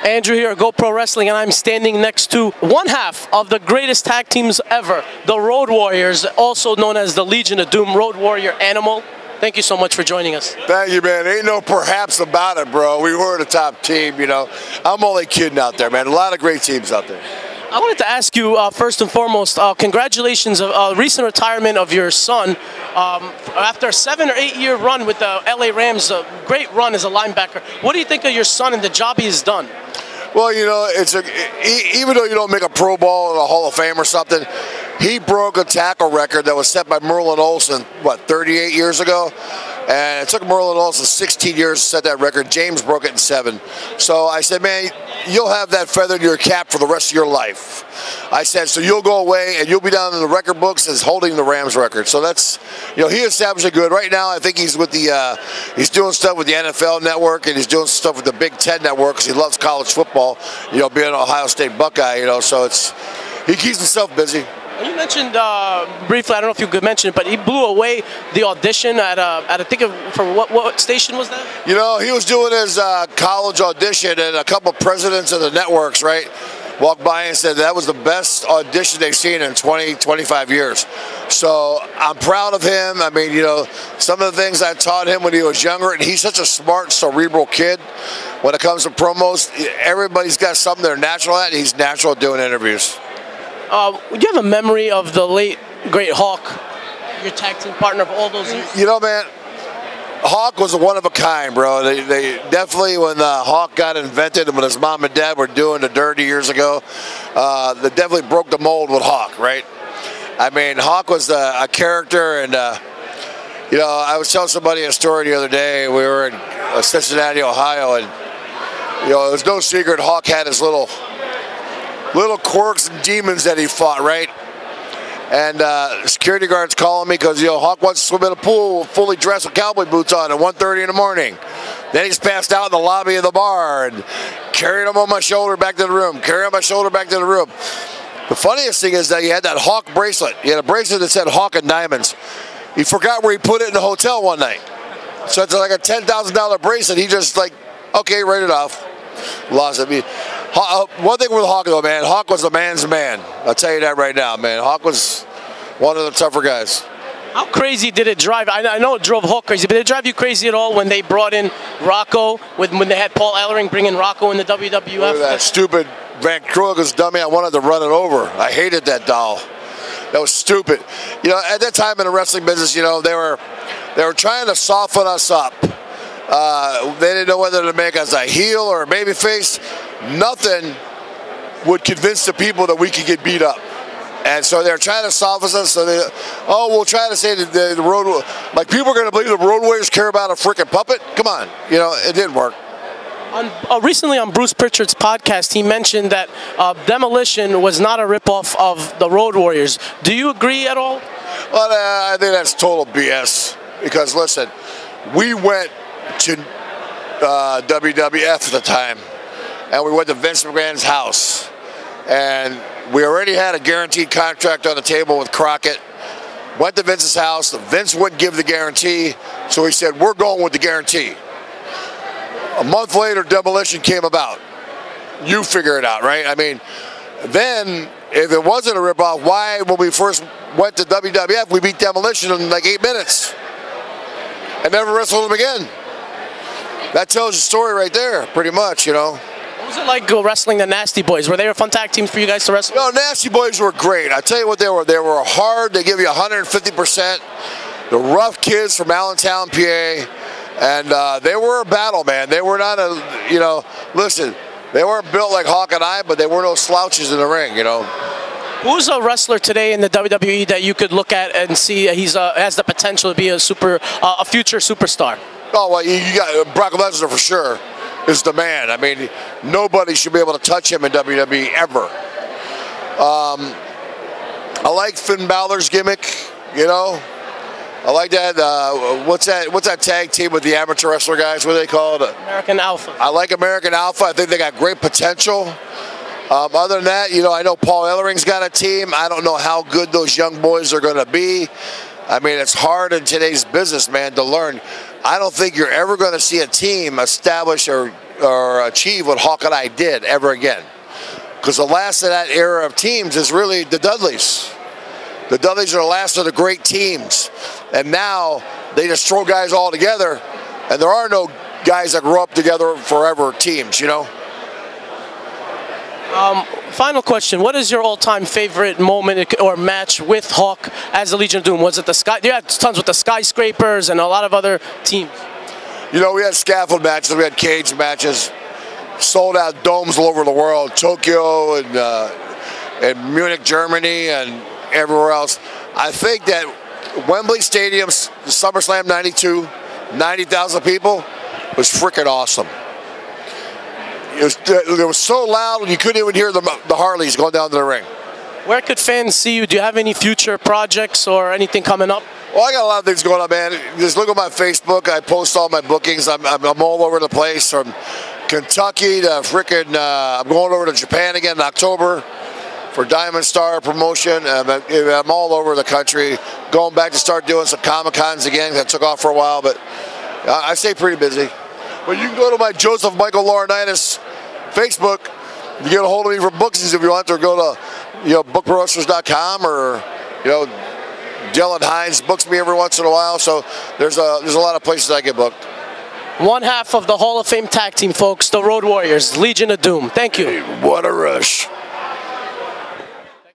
Andrew here at GoPro Wrestling, and I'm standing next to one half of the greatest tag teams ever, the Road Warriors, also known as the Legion of Doom, Road Warrior Animal. Thank you so much for joining us. Thank you, man. Ain't no perhaps about it, bro. We were the top team, you know. I'm only kidding out there, man. A lot of great teams out there. I wanted to ask you, first and foremost, congratulations on recent retirement of your son. After a 7 or 8 year run with the LA Rams, a great run as a linebacker. What do you think of your son and the job he has done? Well, you know, even though you don't make a Pro Bowl or a Hall of Fame or something, he broke a tackle record that was set by Merlin Olsen, what, 38 years ago? And it took Merlin Olsen 16 years to set that record. James broke it in 7. So I said, man, you'll have that feather in your cap for the rest of your life. I said, so you'll go away and you'll be down in the record books as holding the Rams record. So that's, you know, he established it good. Right now, I think he's with the, he's doing stuff with the NFL Network, and he's doing stuff with the Big Ten Network because he loves college football, you know, being an Ohio State Buckeye, you know, so he keeps himself busy. You mentioned briefly, I don't know if you could mention it, but he blew away the audition at I think for what station was that? You know, he was doing his college audition, and a couple of presidents of the networks, right, walked by and said that was the best audition they've seen in 20, 25 years. So I'm proud of him. I mean, you know, some of the things I taught him when he was younger, and he's such a smart, cerebral kid. When it comes to promos, everybody's got something they're natural at, and he's natural at doing interviews. Do you have a memory of the late, great Hawk, your tag team partner of all those years? You know, man, Hawk was a one of a kind, bro. They definitely, when Hawk got invented and when his mom and dad were doing the dirty years ago, they definitely broke the mold with Hawk, right? I mean, Hawk was a character, and, you know, I was telling somebody a story the other day. We were in Cincinnati, Ohio, and, you know, it was no secret Hawk had his little quirks and demons that he fought, right? And security guards calling me because, you know, Hawk wants to swim in a pool fully dressed with cowboy boots on at 1:30 in the morning. Then he's passed out in the lobby of the bar and carrying him on my shoulder back to the room, The funniest thing is that he had that Hawk bracelet. He had a bracelet that said Hawk and Diamonds. He forgot where he put it in the hotel one night. So it's like a $10,000 bracelet. He just like, okay, write it off. Lost it. One thing with Hawk, though, man, Hawk was a man's man. I'll tell you that right now, man. Hawk was one of the tougher guys. How crazy did it drive? I know it drove Hawk crazy, but did it drive you crazy at all when they brought in Rocco, when they had Paul Ellering bringing Rocco in the WWF? Look at that stupid Van Kruger's dummy. I wanted to run it over. I hated that doll. That was stupid. You know, at that time in the wrestling business, you know, they were trying to soften us up. They didn't know whether to make us a heel or a baby face. Nothing would convince the people that we could get beat up. And so they're trying to soften us. So we'll try to say that the Road, like, people are going to believe the Road Warriors care about a freaking puppet? Come on. You know, it didn't work. Recently on Bruce Pritchard's podcast, he mentioned that Demolition was not a ripoff of the Road Warriors. Do you agree at all? Well, I think that's total BS. Because, listen, we went to WWF at the time, and we went to Vince McMahon's house, and we already had a guaranteed contract on the table with Crockett. Went to Vince's house. Vince wouldn't give the guarantee, so he said, we're going with the guarantee. A month later, Demolition came about. You figure it out, right? I mean, then, if it wasn't a ripoff, why, when we first went to WWF, we beat Demolition in like 8 minutes and never wrestled them again? That tells the story right there, pretty much, you know. What was it like wrestling the Nasty Boys? Were they a fun tag team for you guys to wrestle? No, Nasty Boys were great. I tell you what they were. They were hard. They give you 150%. The rough kids from Allentown, PA. And they were a battle, man. They were not a, you know, listen, they weren't built like Hawk and I, but they were no slouches in the ring, you know. Who's a wrestler today in the WWE that you could look at and see has the potential to be a future superstar? Oh, well, you got Brock Lesnar for sure is the man. I mean, nobody should be able to touch him in WWE ever. I like Finn Balor's gimmick, you know. I like that. What's that tag team with the amateur wrestler guys? What are they called? American Alpha. I like American Alpha. I think they got great potential. Other than that, you know, I know Paul Ellering's got a team. I don't know how good those young boys are going to be. I mean, it's hard in today's business, man, to learn. I don't think you're ever going to see a team establish or or achieve what Hawk and I did ever again. Because the last of that era of teams is really the Dudleys. The Dudleys are the last of the great teams. And now they just throw guys all together, and there are no guys that grow up together forever teams, you know? Final question: what is your all-time favorite moment or match with Hawk as the Legion of Doom? Was it the Sky? You had tons with the Skyscrapers and a lot of other teams. You know, we had scaffold matches, we had cage matches, sold out domes all over the world, Tokyo and Munich, Germany, and everywhere else. I think that Wembley Stadium, SummerSlam '92, 90,000 people, was freaking awesome. It was so loud you couldn't even hear the Harleys going down to the ring. Where could fans see you? Do you have any future projects or anything coming up? Well, I got a lot of things going on, man. Just look at my Facebook. I post all my bookings. I'm all over the place, from Kentucky to freaking. I'm going over to Japan again in October for Diamond Star promotion. I'm all over the country. Going back to start doing some Comic-Cons again. That took off for a while, but I stay pretty busy. But you can go to my Joseph Michael Laurinaitis Facebook. You get a hold of me for bookings if you want, or go to bookprowrestlers.com, or Dylan Hines books me every once in a while. So there's a lot of places I get booked. One half of the Hall of Fame tag team, folks, the Road Warriors, Legion of Doom. Thank you. Hey, what a rush.